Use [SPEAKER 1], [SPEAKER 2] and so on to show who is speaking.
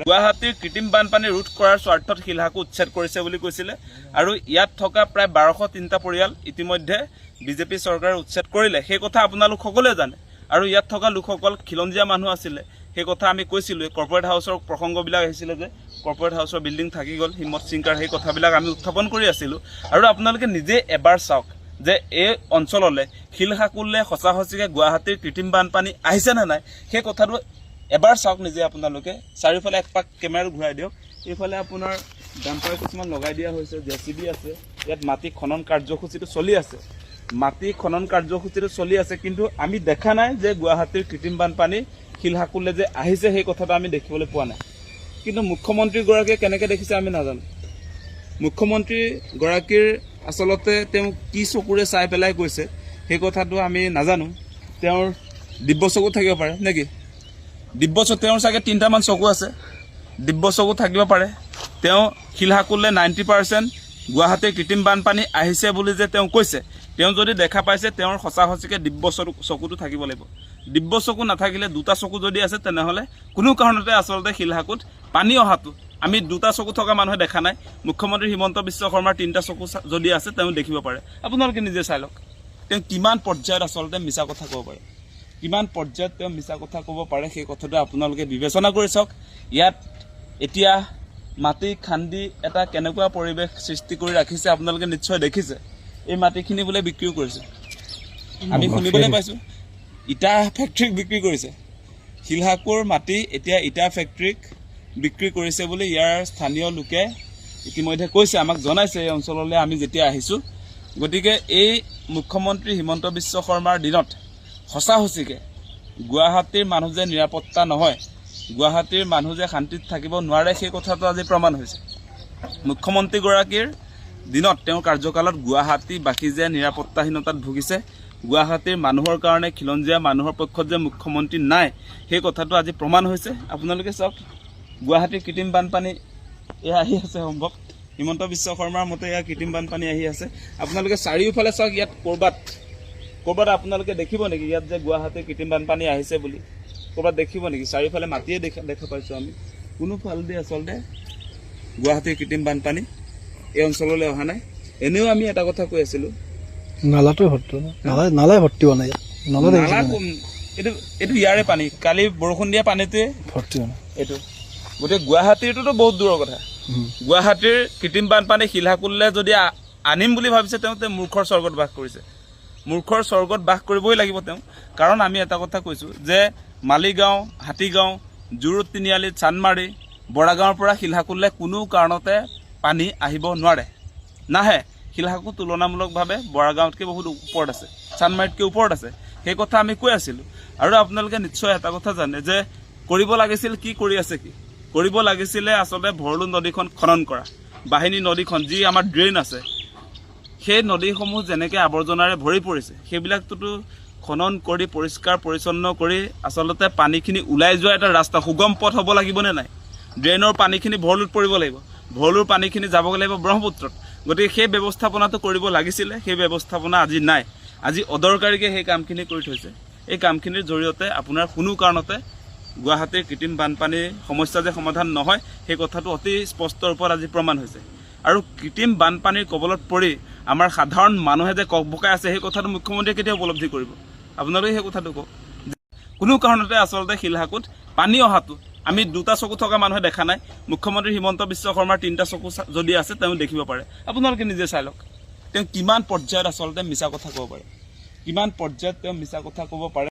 [SPEAKER 1] গুৱাহাটীৰ কৃত্ৰিম বানপানী ৰোধ কৰাৰ স্বাৰ্থত শিলহাকু উচ্ছেদ কৰিছে বুলি কৈছিলে আৰু ইয়াত থকা প্ৰায় 1203টা পৰিয়াল ইতিমধ্যে বিজেপি চৰকাৰে উচ্ছেদ কৰিলে। সেই কথা আপোনালোক সকলোৱে জানে আৰু ইয়াত থকা লোকসকল খিলঞ্জীয়া মানুহ আছিলে। সেই কথা আমি কৈছিলোঁ। কৰ্পৰেট হাউচৰ প্ৰসংগবিলাক আহিছিলে যে কৰ্পৰেট হাউচৰ বিল্ডিং থাকি গ'ল, হিম্মত সিংকাৰ, সেই কথাবিলাক আমি উত্থাপন কৰি আছিলোঁ। আৰু আপোনালোকে নিজে এবাৰ চাওক যে এই অঞ্চললৈ শিলহাকুলৈ সঁচা সঁচিকৈ গুৱাহাটীৰ কৃত্ৰিম বানপানী আহিছে নে নাই, সেই কথাটো এবাৰ চাওক নিজে আপোনালোকে। চাৰিওফালে এক পাক কেমেৰা ঘূৰাই দিয়ক। এইফালে আপোনাৰ ডাম্পাৰ কিছুমান লগাই দিয়া হৈছে, JCB আছে, ইয়াত মাটি খনন কাৰ্যসূচীটো চলি আছে। কিন্তু আমি দেখা নাই যে গুৱাহাটীৰ কৃত্ৰিম বানপানী শিলহাকুলৈ যে আহিছে সেই কথাটো আমি দেখিবলৈ পোৱা নাই। কিন্তু মুখ্যমন্ত্ৰীগৰাকীয়ে কেনেকৈ দেখিছে আমি নাজানো। মুখ্যমন্ত্ৰীগৰাকীৰ আচলতে তেওঁ কি চকুৰে চাই পেলাই কৈছে সেই কথাটো আমি নাজানো। তেওঁৰ দিব্য চকু থাকিব পাৰে নেকি? তেওঁৰ চাগে 3টামান চকু আছে, দিব্য চকু থাকিব পাৰে। তেওঁ শিলহাকুলৈ 90% গুৱাহাটীৰ কৃত্ৰিম বানপানী আহিছে বুলি যে তেওঁ কৈছে, তেওঁ যদি দেখা পাইছে তেওঁৰ সঁচা সঁচিকৈ দিব্য চকুটো থাকিব লাগিব। দিব্য চকু নাথাকিলে 2টা চকু যদি আছে তেনেহ'লে কোনো কাৰণতে আচলতে শিলহাকুত পানী অহাটো আমি 2টা চকু থকা মানুহে দেখা নাই। মুখ্যমন্ত্ৰী হিমন্ত বিশ্ব শৰ্মাৰ 3টা চকু যদি আছে তেওঁ দেখিব পাৰে। আপোনালোকে নিজে চাই লওক তেওঁ কিমান পৰ্যায়ত আচলতে মিছা কথা ক'ব পাৰে, কিমান পৰ্যায়ত তেওঁ মিছা কথা ক'ব পাৰে সেই কথাটো আপোনালোকে বিবেচনা কৰি চাওক। ইয়াত এতিয়া মাটি খান্দি এটা কেনেকুৱা পৰিৱেশ সৃষ্টি কৰি ৰাখিছে আপোনালোকে নিশ্চয় দেখিছে। এই মাটিখিনি বোলে বিক্ৰীও কৰিছে, আমি শুনিবলৈ পাইছোঁ। ইটা ফেক্টৰীক বিক্ৰী কৰিছে। শিলহাকুৰ মাটি এতিয়া ইটা ফেক্টৰীক বিক্ৰী কৰিছে বুলি ইয়াৰ স্থানীয় লোকে ইতিমধ্যে কৈছে, আমাক জনাইছে এই অঞ্চললৈ আমি যেতিয়া আহিছোঁ। গতিকে এই মুখ্যমন্ত্ৰী হিমন্ত বিশ্ব শৰ্মাৰ দিনত সঁচা সঁচিকৈ গুৱাহাটীৰ মানুহ যে নিৰাপত্তা নহয়, গুৱাহাটীৰ মানুহ যে শান্তিত থাকিব নোৱাৰে সেই কথাটো আজি প্ৰমাণ হৈছে। মুখ্যমন্ত্ৰীগৰাকীৰ দিনত তেওঁৰ কাৰ্যকালত গুৱাহাটীবাসী যে নিৰাপত্তাহীনতাত ভুগিছে, গুৱাহাটীৰ মানুহৰ কাৰণে খিলঞ্জীয়া মানুহৰ পক্ষত যে মুখ্যমন্ত্ৰী নাই সেই কথাটো আজি প্ৰমাণ হৈছে। আপোনালোকে চাওক গুৱাহাটীৰ কৃত্ৰিম বানপানী এয়া আহি আছে। সম্ভৱ হিমন্ত বিশ্ব শৰ্মাৰ মতে এয়া কৃত্ৰিম বানপানী আহি আছে। আপোনালোকে চাৰিওফালে চাওক, ইয়াত ক'ৰবাত আপোনালোকে দেখিব নেকি ইয়াত যে গুৱাহাটীৰ কৃত্ৰিম বানপানী আহিছে বুলি ক'ৰবাত দেখিব নেকি? চাৰিওফালে মাটিয়ে দেখা পাইছোঁ আমি। কোনো ফালেদি আচলতে গুৱাহাটীৰ কৃত্ৰিম বানপানী এই অঞ্চললৈ অহা নাই। এনেও আমি এটা কথা কৈ আছিলোঁ,
[SPEAKER 2] নালাটো নালাই ভৰ্তি হোৱা নাই।
[SPEAKER 1] এইটো ইয়াৰে পানী, কালি বৰষুণ দিয়া পানীটোৱে
[SPEAKER 2] ভৰ্তি হোৱা নাই
[SPEAKER 1] এইটো। গতিকে গুৱাহাটীৰটোতো বহুত দূৰৰ কথা। গুৱাহাটীৰ কৃত্ৰিম বানপানী শিলহাকুলৈ যদি আনিম বুলি ভাবিছে তেওঁ মূৰ্খৰ স্বৰ্গত বাস কৰিছে। মূৰ্খৰ স্বৰ্গত বাস কৰিবই লাগিব তেওঁ। কাৰণ আমি এটা কথা কৈছোঁ যে মালিগাঁও, হাতীগাঁও, জুৰুড, তিনিআলি, চান্দমাৰি, বৰাগাঁৱৰ পৰা শিলহাকুলৈ কোনো কাৰণতে পানী আহিব নোৱাৰে, নাহে। শিলহাকু তুলনামূলকভাৱে বৰাগাঁৱতকৈ বহুত ওপৰত আছে, চান্দমাৰিতকৈ ওপৰত আছে। সেই কথা আমি কৈ আছিলোঁ। আৰু আপোনালোকে নিশ্চয় এটা কথা জানে যে কৰিব লাগিছিল, কি কৰি আছে, কি কৰিব লাগিছিলে আচলতে ভৰলু নদীখন খনন কৰা, বাহিনী নদীখন যি আমাৰ ড্ৰেইন আছে, সেই নদীসমূহ যেনেকৈ আৱৰ্জনাৰে ভৰি পৰিছে সেইবিলাকটোতো খনন কৰি পৰিষ্কাৰ পৰিচ্ছন্ন কৰি আচলতে পানীখিনি ওলাই যোৱা এটা ৰাস্তা, সুগম পথ হ'ব লাগিবনে নাই? ড্ৰেইনৰ পানীখিনি ভৰলুত পৰিব লাগিব, ভৰলুৰ পানীখিনি যাব লাগিব ব্ৰহ্মপুত্ৰত। গতিকে সেই ব্যৱস্থাপনাটো কৰিব লাগিছিলে, সেই ব্যৱস্থাপনা আজি নাই। আজি অদৰকাৰীকৈ সেই কামখিনি কৰি থৈছে। এই কামখিনিৰ জৰিয়তে আপোনাৰ কোনো কাৰণতে গুৱাহাটীৰ কৃত্ৰিম বানপানীৰ সমস্যা যে সমাধান নহয় সেই কথাটো অতি স্পষ্ট ৰূপত আজি প্ৰমাণ হৈছে। আৰু কৃত্ৰিম বানপানীৰ কবলত পৰি আমাৰ সাধাৰণ মানুহে যে ককবকাই আছে সেই কথাটো মুখ্যমন্ত্ৰীয়ে কেতিয়া উপলব্ধি কৰিব? আপোনালোকে সেই কথাটো কওক। কোনো কাৰণতে আচলতে শিলহাকুত পানী অহাটো আমি 2টা চকু থকা মানুহে দেখা নাই। মুখ্যমন্ত্ৰী হিমন্ত বিশ্ব শৰ্মাৰ 3টা চকু যদি আছে তেওঁ দেখিব পাৰে। আপোনালোকে নিজে চাই লওক তেওঁ কিমান পৰ্যায়ত আচলতে মিছা কথা ক'ব পাৰে, কিমান পৰ্যায়ত তেওঁ মিছা কথা ক'ব পাৰে।